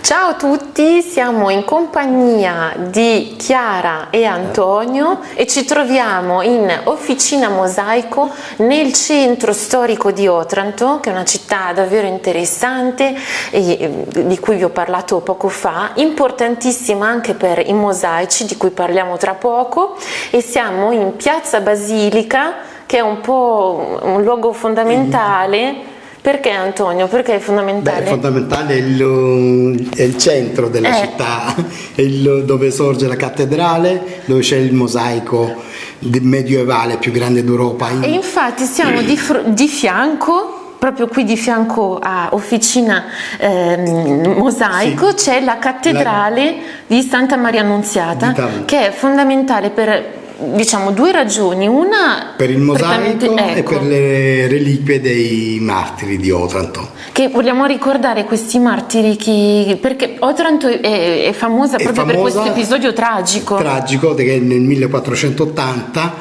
Ciao a tutti, siamo in compagnia di Chiara e Antonio e ci troviamo in Officina Mosaico nel centro storico di Otranto, che è una città davvero interessante di cui vi ho parlato poco fa, importantissima anche per i mosaici di cui parliamo tra poco, e siamo in Piazza Basilica, che è un po' un luogo fondamentale. Perché Antonio? Perché è fondamentale? Beh, è fondamentale, è il centro della città, è dove sorge la cattedrale, dove c'è il mosaico medievale più grande d'Europa. E infatti siamo di fianco, proprio qui di fianco a Officina Mosaico, c'è la cattedrale di Santa Maria Annunziata, che è fondamentale per, diciamo, due ragioni. Una per il mosaico e per le reliquie dei martiri di Otranto. Che vogliamo ricordare questi martiri, perché Otranto è famosa proprio per questo episodio tragico. Tragico, che nel 1480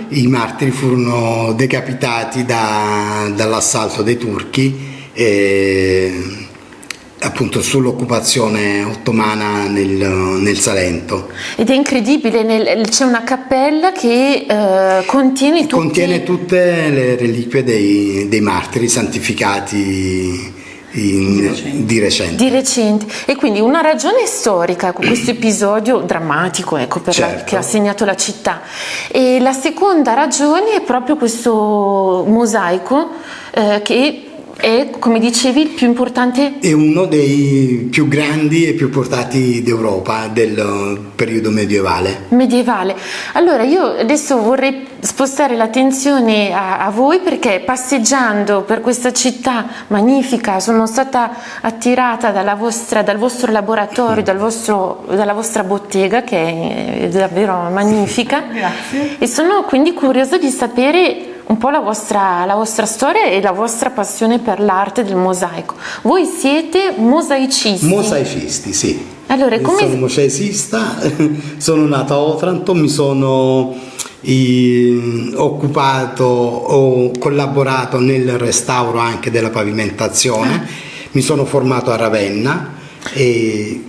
i martiri furono decapitati dall'assalto dei turchi, appunto sull'occupazione ottomana nel Salento. Ed è incredibile, c'è una cappella che contiene tutte le reliquie dei martiri santificati di recente. E quindi una ragione storica, questo episodio drammatico, che ha segnato la città, e la seconda ragione è proprio questo mosaico che è, come dicevi, il più importante. È uno dei più grandi e più portati d'Europa del periodo medievale. Allora io adesso vorrei spostare l'attenzione a voi, perché passeggiando per questa città magnifica sono stata attirata dal vostro laboratorio, dalla vostra bottega, che è davvero magnifica. Grazie. E sono quindi curiosa di sapere un po' la vostra storia e la vostra passione per l'arte del mosaico. Voi siete mosaicisti? Mosaicisti, sì. Allora, sono mosaicista, sono nato a Otranto, mi sono ho collaborato nel restauro anche della pavimentazione, mi sono formato a Ravenna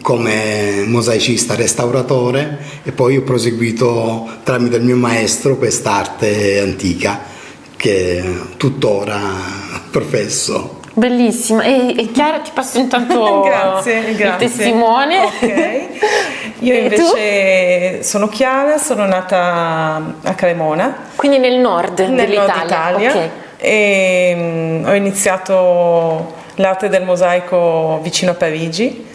come mosaicista restauratore, e poi ho proseguito tramite il mio maestro quest'arte antica che tuttora professo. Bellissimo. E Chiara, ti passo intanto grazie. il testimone. Ok. Io invece sono Chiara, sono nata a Cremona, quindi nel nord dell'Italia. Okay. E ho iniziato l'arte del mosaico vicino a Parigi,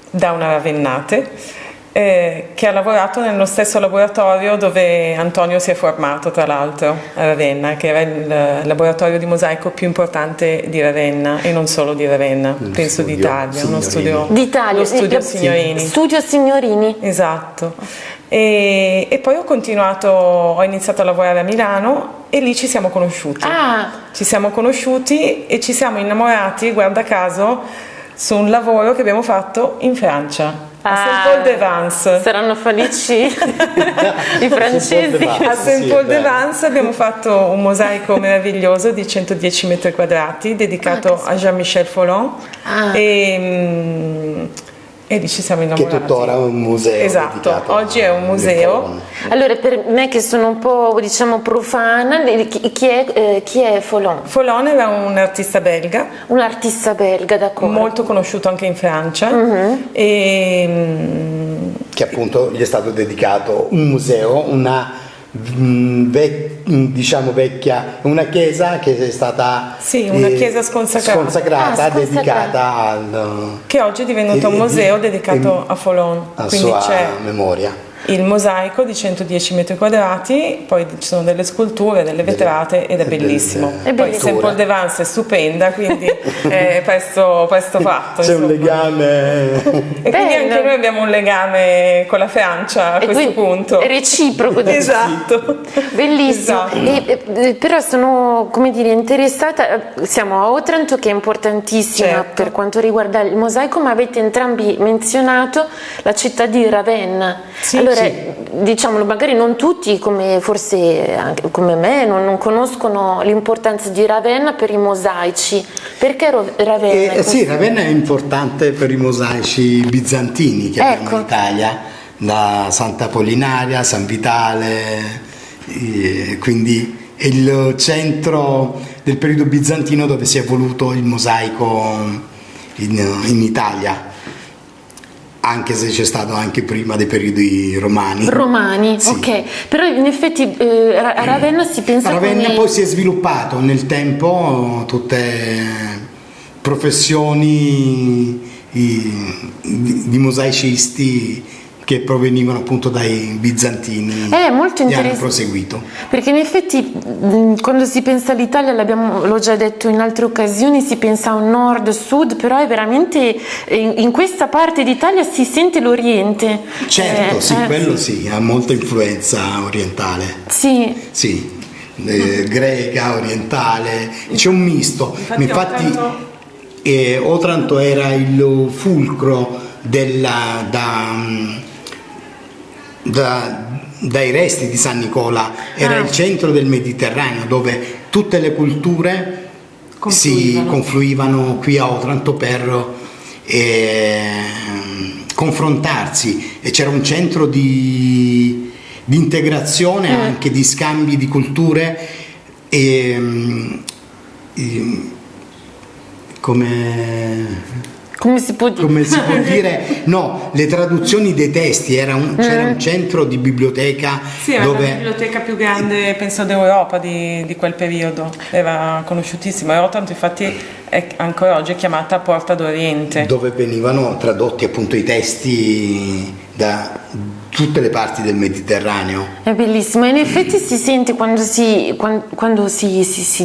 da una ravennate, che ha lavorato nello stesso laboratorio dove Antonio si è formato, tra l'altro, a Ravenna, che era il laboratorio di mosaico più importante di Ravenna, e non solo di Ravenna, penso d'Italia, uno studio d'Italia, lo studio Signorini. Studio Signorini. Esatto. E poi ho iniziato a lavorare a Milano, e lì ci siamo conosciuti. Ci siamo conosciuti e ci siamo innamorati, guarda caso, su un lavoro che abbiamo fatto in Francia. A Saint-Paul-de-Vence. Saranno felici i francesi. A Saint-Paul-de-Vence abbiamo fatto un mosaico meraviglioso di 110 metri quadrati dedicato a Jean-Michel Folon, e lì ci siamo innamorati. Che è tuttora un museo. Esatto, oggi è un museo. Allora, per me che sono un po', diciamo, profana, chi è Folon? Folon era un artista belga. Un artista belga, d'accordo. Molto conosciuto anche in Francia. Che appunto gli è stato dedicato un museo, una vecchia, una chiesa che è stata una chiesa sconsacrata, dedicata che oggi è diventato un museo dedicato a Folon, a quindi sua c'è memoria. il mosaico di 110 metri quadrati, poi ci sono delle sculture, delle vetrate, ed è bellissimo. Poi Saint-Paul-de-Vence è stupenda, quindi è presto fatto. C'è un legame. E quindi anche noi abbiamo un legame con la Francia a questo punto. È reciproco. Esatto. Bellissimo. Esatto. Però sono, come dire, interessata. Siamo a Otranto, che è importantissima per quanto riguarda il mosaico, ma avete entrambi menzionato la città di Ravenna. Sì. Allora, Sì. diciamolo, magari non tutti, come forse anche come me, non conoscono l'importanza di Ravenna per i mosaici. Perché Ravenna? è Sì, così? Ravenna è importante per i mosaici bizantini che abbiamo in Italia, da Santa Apollinaria, San Vitale, quindi è il centro del periodo bizantino dove si è evoluto il mosaico in Italia, anche se c'è stato anche prima dei periodi romani. Romani, Sì. ok. Però in effetti a Ravenna si pensa Ravenna come... poi si è sviluppato nel tempo tutte professioni di mosaicisti che provenivano appunto dai bizantini È molto e hanno interessante. proseguito. Perché in effetti quando si pensa all'Italia, l'ho già detto in altre occasioni, si pensa a un nord-sud, però è veramente in questa parte d'Italia si sente l'Oriente. Certo, sì, quello sì, ha molta influenza orientale. Sì. Sì, greca, orientale, c'è un misto. Infatti Otranto era il fulcro dai resti di San Nicola, era il centro del Mediterraneo dove tutte le culture si confluivano qui a Otranto per confrontarsi, e c'era un centro di integrazione, anche di scambi di culture Come si può dire? No, le traduzioni dei testi, c'era un centro di biblioteca. Sì, era la biblioteca più grande, penso, d'Europa di quel periodo, era conosciutissima. E Otranto infatti è ancora oggi chiamata Porta d'Oriente. Dove venivano tradotti appunto i testi da tutte le parti del Mediterraneo. È bellissimo, e in effetti si sente quando si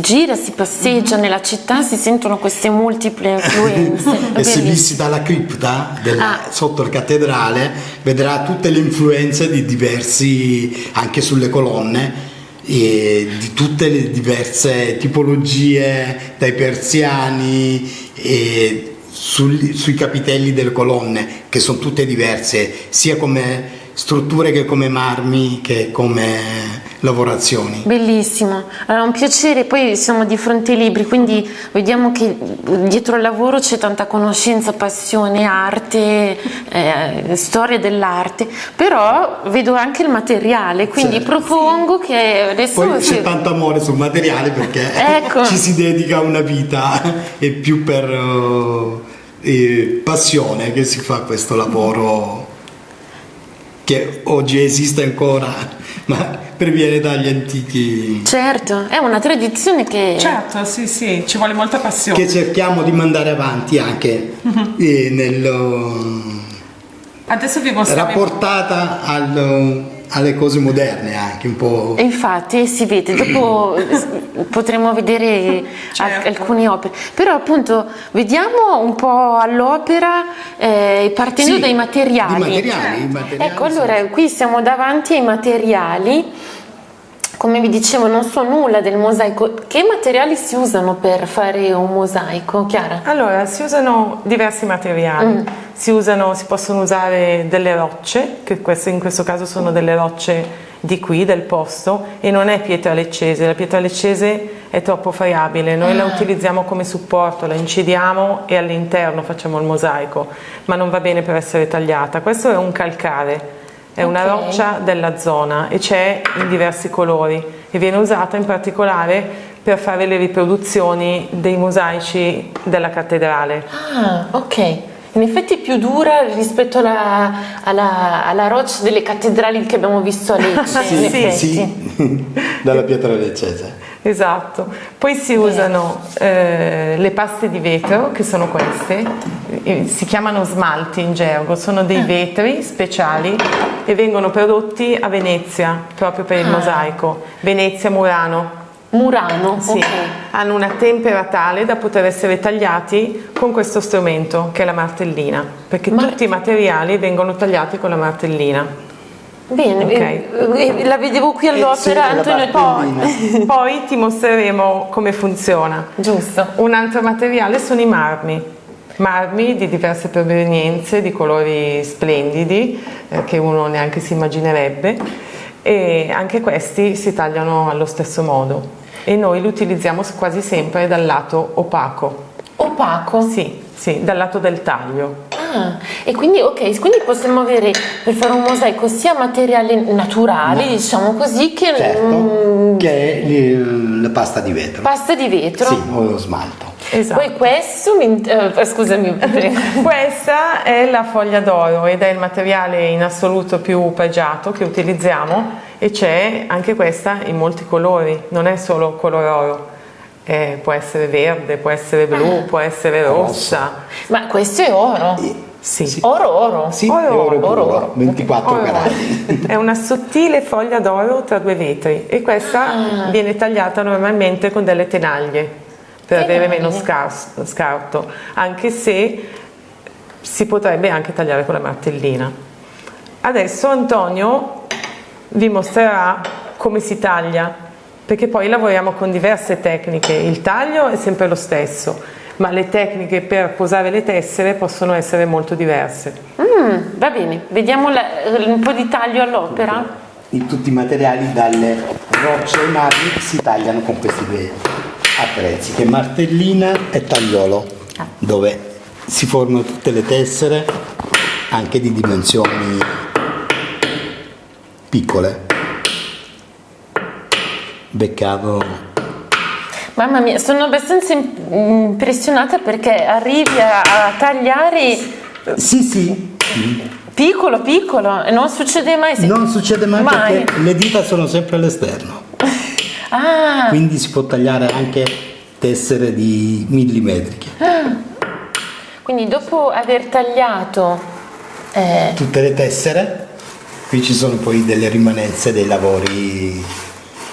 gira, si passeggia nella città, si sentono queste multiple influenze. E se visita la cripta sotto la cattedrale vedrà tutte le influenze di diversi, anche sulle colonne, e di tutte le diverse tipologie, dai persiani e sui capitelli delle colonne, che sono tutte diverse, sia come strutture che come marmi che come lavorazioni. Bellissimo, allora un piacere. Poi siamo di fronte ai libri, quindi vediamo che dietro al lavoro c'è tanta conoscenza, passione, arte, storia dell'arte, però vedo anche il materiale, quindi propongo che adesso... Poi c'è tanto amore sul materiale perché ci si dedica una vita, e più per passione che si fa questo lavoro che oggi esiste ancora, ma proviene dagli antichi. Certo, è una tradizione che... Certo, sì, ci vuole molta passione. Che cerchiamo di mandare avanti anche Adesso vi mostriamo rapportata alle cose moderne, anche un po'. Infatti si vede, dopo potremo vedere alcune opere, però appunto vediamo un po' all'opera partendo dai materiali. I materiali. Ecco, allora qui siamo davanti ai materiali. Come vi dicevo, non so nulla del mosaico. Che materiali si usano per fare un mosaico, Chiara? Allora, si usano diversi materiali. Si possono usare delle rocce, che in questo caso sono delle rocce di qui, del posto, e non è pietra leccese. La pietra leccese è troppo friabile, noi la utilizziamo come supporto, la incidiamo e all'interno facciamo il mosaico, ma non va bene per essere tagliata. Questo è un calcare. È una roccia della zona e c'è in diversi colori e viene usata in particolare per fare le riproduzioni dei mosaici della cattedrale. Ah, ok. In effetti è più dura rispetto alla roccia delle cattedrali che abbiamo visto a Lecce. Sì, dalla pietra leccese. Esatto. Poi si usano le paste di vetro, che sono queste, si chiamano smalti in gergo, sono dei vetri speciali e vengono prodotti a Venezia proprio per il mosaico. Venezia, Murano. Sì, ok. hanno una tempera tale da poter essere tagliati con questo strumento che è la martellina, perché tutti i materiali vengono tagliati con la martellina. Bene, la vedevo qui all'opera, Antonio. Poi ti mostreremo come funziona. Giusto. Un altro materiale sono i marmi. marmi di diverse provenienze, di colori splendidi, che uno neanche si immaginerebbe, e anche questi si tagliano allo stesso modo e noi li utilizziamo quasi sempre dal lato opaco. Opaco? Sì, dal lato del taglio. Ah, e quindi quindi possiamo avere per fare un mosaico sia materiali naturali, diciamo così, che certo, che è la pasta di vetro. Pasta di vetro? Sì, o lo smalto. Esatto. Poi questo, scusami, questa è la foglia d'oro ed è il materiale in assoluto più pregiato che utilizziamo e c'è anche questa in molti colori, non è solo color oro. Può essere verde, può essere blu, può essere rossa. Ma questo è oro? Sì. Oro? Sì, Oro, è oro puro, oro. 24 Oro. carati. È una sottile foglia d'oro tra due vetri e questa viene tagliata normalmente con delle tenaglie per avere meno scarto, anche se si potrebbe anche tagliare con la martellina. Adesso Antonio vi mostrerà come si taglia, perché poi lavoriamo con diverse tecniche, il taglio è sempre lo stesso, ma le tecniche per posare le tessere possono essere molto diverse. Va bene, vediamo un po' di taglio all'opera. Tutti i materiali dalle rocce e marmi si tagliano con questi due attrezzi, che è martellina e tagliolo, dove si formano tutte le tessere anche di dimensioni piccole. Beccato. Mamma mia, sono abbastanza impressionata perché arrivi a tagliare Sì. piccolo e non succede mai. Non succede mai perché le dita sono sempre all'esterno. Quindi si può tagliare anche tessere di millimetriche. Quindi dopo aver tagliato tutte le tessere, qui ci sono poi delle rimanenze dei lavori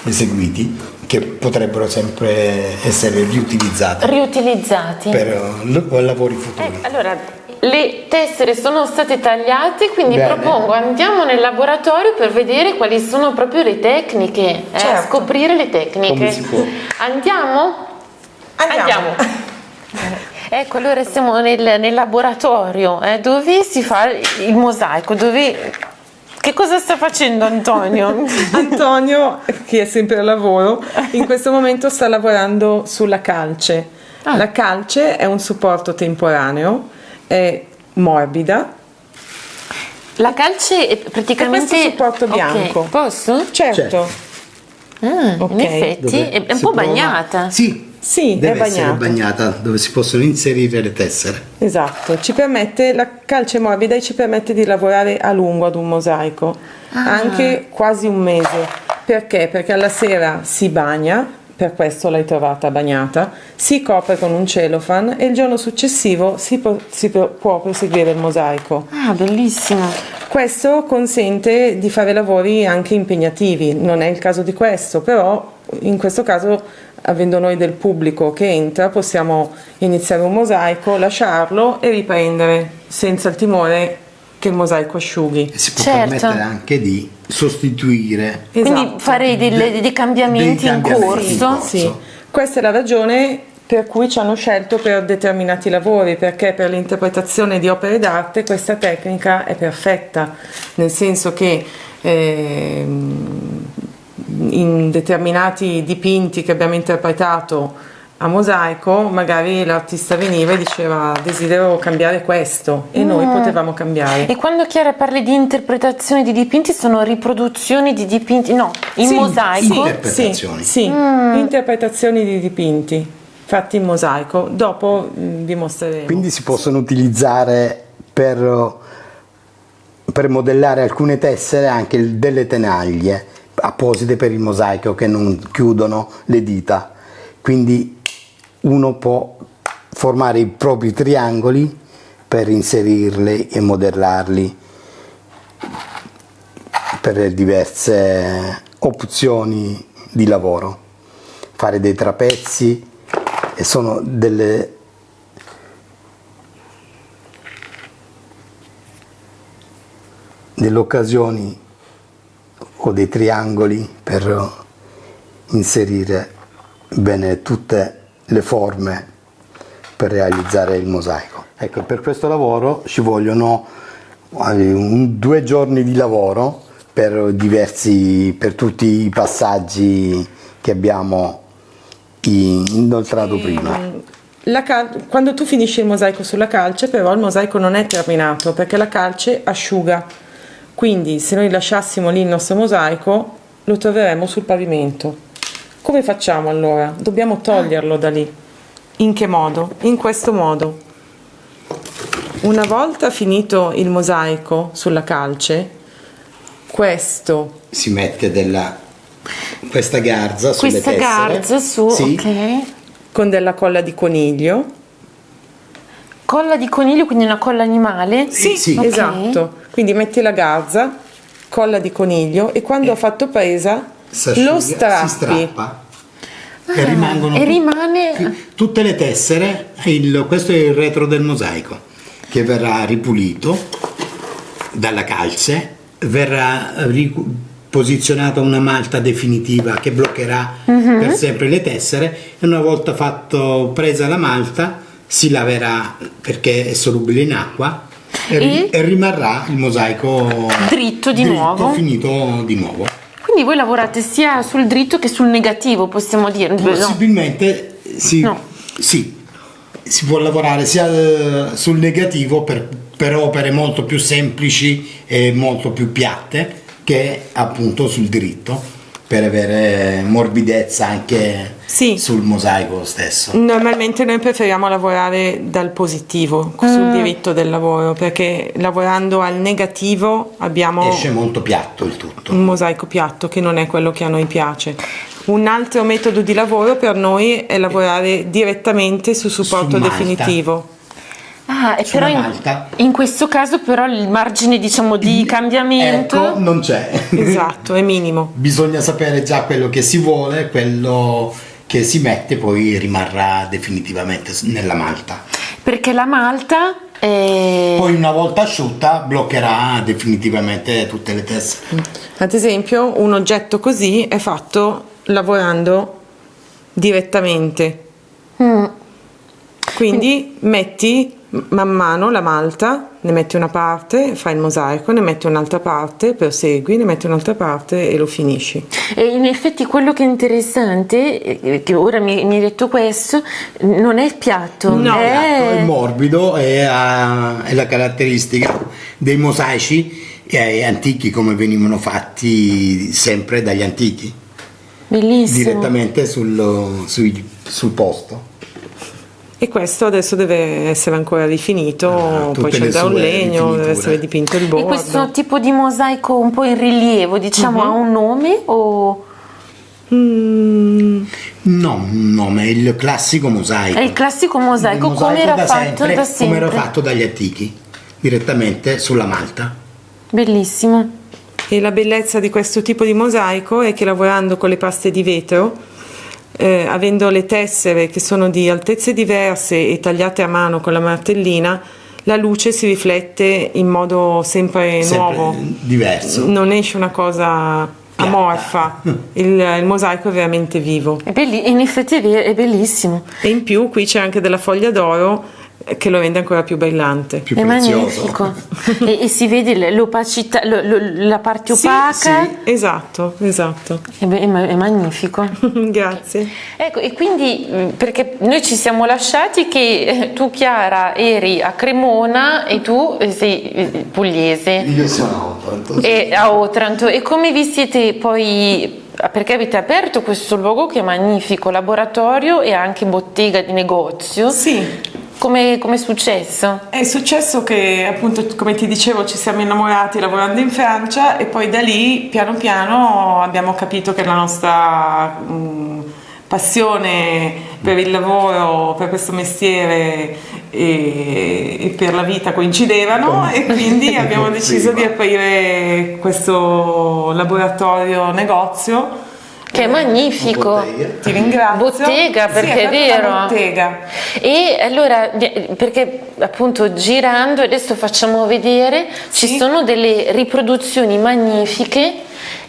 eseguiti che potrebbero sempre essere riutilizzati per lavori futuri. Allora, le tessere sono state tagliate, quindi Bene. propongo andiamo nel laboratorio per vedere quali sono proprio le tecniche, Certo. scoprire le tecniche. Come si può? Andiamo? Ecco, allora siamo nel laboratorio dove si fa il mosaico, Che cosa sta facendo Antonio? Antonio, che è sempre al lavoro, in questo momento sta lavorando sulla calce. La calce è un supporto temporaneo, è morbida. La calce è praticamente... È questo supporto bianco. Ok, posso? Certo. In effetti è un po' bagnata. Sì, deve è essere bagnata, dove si possono inserire le tessere. Esatto, la calce morbida ci permette di lavorare a lungo ad un mosaico, anche quasi un mese. Perché? Perché alla sera si bagna, per questo l'hai trovata bagnata, si copre con un cellophane e il giorno successivo si può proseguire il mosaico. Bellissimo. Questo consente di fare lavori anche impegnativi, non è il caso di questo, però in questo caso, avendo noi del pubblico che entra, possiamo iniziare un mosaico, lasciarlo e riprendere senza il timore che il mosaico asciughi. E si può permettere anche di sostituire. Quindi fare dei cambiamenti in corso. Sì. Questa è la ragione per cui ci hanno scelto per determinati lavori, perché per l'interpretazione di opere d'arte questa tecnica è perfetta, nel senso che in determinati dipinti che abbiamo interpretato a mosaico magari l'artista veniva e diceva desidero cambiare questo e noi potevamo cambiare. E quando Chiara parli di interpretazioni di dipinti sono riproduzioni di dipinti, no, in mosaico? Interpretazioni. Sì, interpretazioni di dipinti fatti in mosaico, dopo vi mostreremo. Quindi si possono utilizzare per modellare alcune tessere anche delle tenaglie apposite per il mosaico che non chiudono le dita, quindi uno può formare i propri triangoli per inserirli e modellarli per le diverse opzioni di lavoro, fare dei trapezzi, e sono delle occasioni o dei triangoli per inserire bene tutte le forme per realizzare il mosaico. Ecco, per questo lavoro ci vogliono 2 giorni di lavoro per tutti i passaggi che abbiamo inoltrato prima. Quando tu finisci il mosaico sulla calce, però il mosaico non è terminato perché la calce asciuga, quindi se noi lasciassimo lì il nostro mosaico lo troveremo sul pavimento. Come facciamo allora? Dobbiamo toglierlo da lì. In che modo? In questo modo. Una volta finito il mosaico sulla calce, questo si mette questa garza sulle tessere. Questa garza su, sì. Ok. Con della colla di coniglio. Colla di coniglio, quindi una colla animale? Sì, Ok. Esatto. Quindi metti la garza, colla di coniglio e quando ha fatto presa lo si strappi. strappa e rimangono rimane tutte le tessere. Questo è il retro del mosaico che verrà ripulito dalla calce, verrà posizionata una malta definitiva che bloccherà per sempre le tessere e una volta presa la malta si laverà perché è solubile in acqua e rimarrà il mosaico dritto di nuovo, finito di nuovo. Quindi voi lavorate sia sul dritto che sul negativo, possiamo dire? Possibilmente sì, No. sì, si può lavorare sia sul negativo per opere molto più semplici e molto più piatte che appunto sul dritto, per avere morbidezza anche sul mosaico stesso. Normalmente noi preferiamo lavorare dal positivo, sul diritto del lavoro, perché lavorando al negativo abbiamo esce molto piatto il tutto. un mosaico piatto che non è quello che a noi piace. Un altro metodo di lavoro per noi è lavorare direttamente su supporto Su malta. definitivo. Però malta. in questo caso però il margine, diciamo, di cambiamento Ecco, non c'è. Esatto, è minimo. Bisogna sapere già quello che si vuole, quello che si mette poi rimarrà definitivamente nella malta. Perché la malta Poi una volta asciutta bloccherà definitivamente tutte le tessere. Ad esempio, un oggetto così è fatto lavorando direttamente. Quindi metti man mano la malta, ne metti una parte, fai il mosaico, ne metti un'altra parte, prosegui, ne metti un'altra parte e lo finisci. E in effetti quello che è interessante, che ora mi hai detto questo, non è piatto, No. È morbido, è la caratteristica dei mosaici antichi come venivano fatti sempre dagli antichi, bellissimo. direttamente sul posto. E questo adesso deve essere ancora rifinito, tutte poi c'è le da un sue legno, deve rifiniture. essere dipinto il E bordo. questo tipo di mosaico un po' in rilievo, diciamo, ha un nome o No, ma è il classico mosaico. è il classico mosaico, Il come era da fatto da sempre? Come era fatto dagli antichi, direttamente sulla malta. Bellissimo. E la bellezza di questo tipo di mosaico è che lavorando con le paste di vetro, avendo le tessere che sono di altezze diverse e tagliate a mano con la martellina, la luce si riflette in modo sempre nuovo, diverso. non esce una cosa amorfa, il mosaico è veramente vivo. In effetti è bellissimo. E in più qui c'è anche della foglia d'oro che lo rende ancora più brillante. Più È prezioso. magnifico. e si vede l'opacità, la parte opaca. Sì, esatto. È magnifico. Grazie. Ecco, e quindi perché noi ci siamo lasciati che tu, Chiara, eri a Cremona e tu sei pugliese. Io sono a Otranto. E a Otranto. E come vi siete poi, perché avete aperto questo luogo che è magnifico, laboratorio e anche bottega di negozio? Sì. Come è successo? È successo che, appunto, come ti dicevo, ci siamo innamorati lavorando in Francia e poi da lì, piano piano, abbiamo capito che la nostra passione per il lavoro, per questo mestiere e per la vita coincidevano e quindi abbiamo deciso di aprire questo laboratorio negozio. Che è magnifico. Ti ringrazio. Bottega, perché sì, è vero. Bottega. E allora, perché appunto girando, adesso facciamo vedere, ci sono delle riproduzioni magnifiche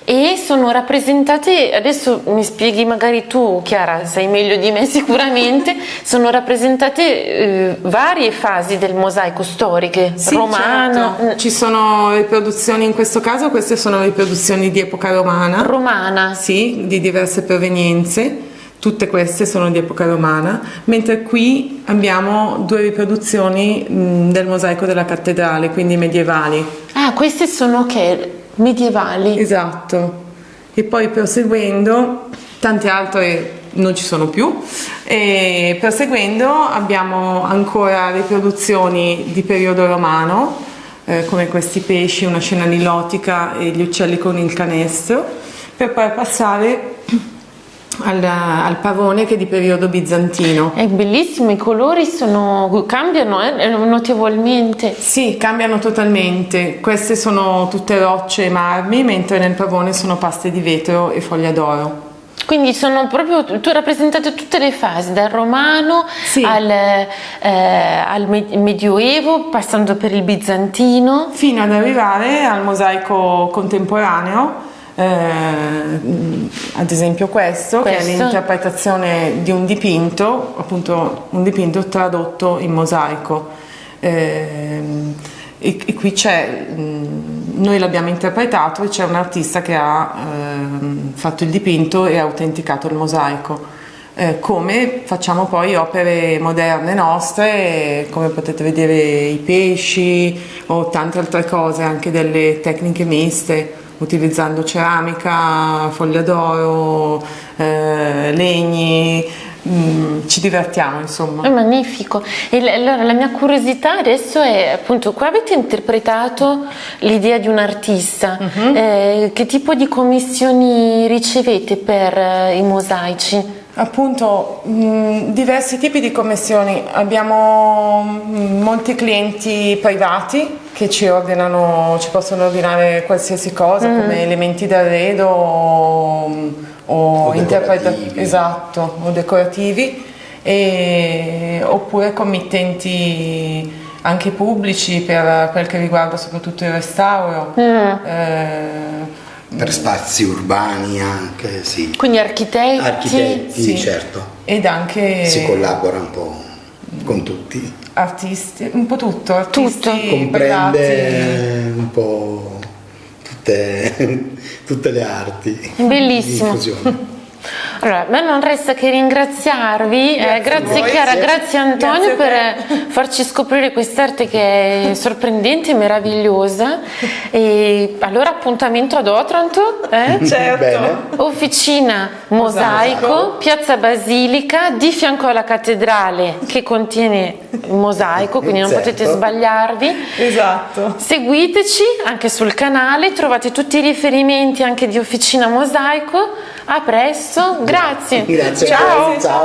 E sono rappresentate, adesso mi spieghi magari tu Chiara, sai meglio di me sicuramente, sono rappresentate varie fasi del mosaico storiche, Sì, romano. certo. Ci sono riproduzioni, in questo caso queste sono riproduzioni di epoca romana. Romana. Sì, di diverse provenienze, tutte queste sono di epoca romana, mentre qui abbiamo 2 riproduzioni del mosaico della cattedrale, quindi medievali. Ah, queste sono che medievali. Esatto. E poi proseguendo, tante altre non ci sono più, e proseguendo abbiamo ancora riproduzioni di periodo romano, come questi pesci, una scena nilotica e gli uccelli con il canestro, per poi passare al pavone che è di periodo bizantino. È bellissimo, i colori cambiano notevolmente. Sì, cambiano totalmente. Queste sono tutte rocce e marmi, mentre nel pavone sono paste di vetro e foglia d'oro. Quindi sono proprio, tu rappresentate tutte le fasi, dal romano Sì. al medioevo, passando per il bizantino. Fino ad arrivare al mosaico contemporaneo, ad esempio questo, che è l'interpretazione di un dipinto, appunto un dipinto tradotto in mosaico. E qui c'è, noi l'abbiamo interpretato e c'è un artista che ha fatto il dipinto e ha autenticato il mosaico. Come facciamo poi opere moderne nostre, come potete vedere i pesci o tante altre cose, anche delle tecniche miste, utilizzando ceramica, foglia d'oro, legni, ci divertiamo insomma. È magnifico. E allora la mia curiosità adesso è appunto, qua avete interpretato l'idea di un artista, che tipo di commissioni ricevete per i mosaici? Appunto, diversi tipi di commissioni. Abbiamo molti clienti privati che ci possono ordinare qualsiasi cosa, come elementi d'arredo o decorativi. Esatto, o decorativi, oppure committenti anche pubblici per quel che riguarda soprattutto il restauro. Per spazi urbani anche, sì. Quindi architetti. Sì, certo. Ed anche Si collabora un po' con tutti. artisti, un po' tutto, artisti Comprende privati. un po' tutte le arti. Bellissimo. Di infusione. Allora, a me non resta che ringraziarvi, grazie voi. Chiara, grazie Antonio Grazie per farci scoprire quest'arte che è sorprendente e meravigliosa. E allora appuntamento ad Otranto, Certo. Bene. Officina Mosaico, Piazza Basilica, di fianco alla cattedrale che contiene il mosaico, quindi non Certo. potete sbagliarvi. Esatto. Seguiteci anche sul canale, trovate tutti i riferimenti anche di Officina Mosaico. A presto, grazie. Grazie. Ciao. Ciao.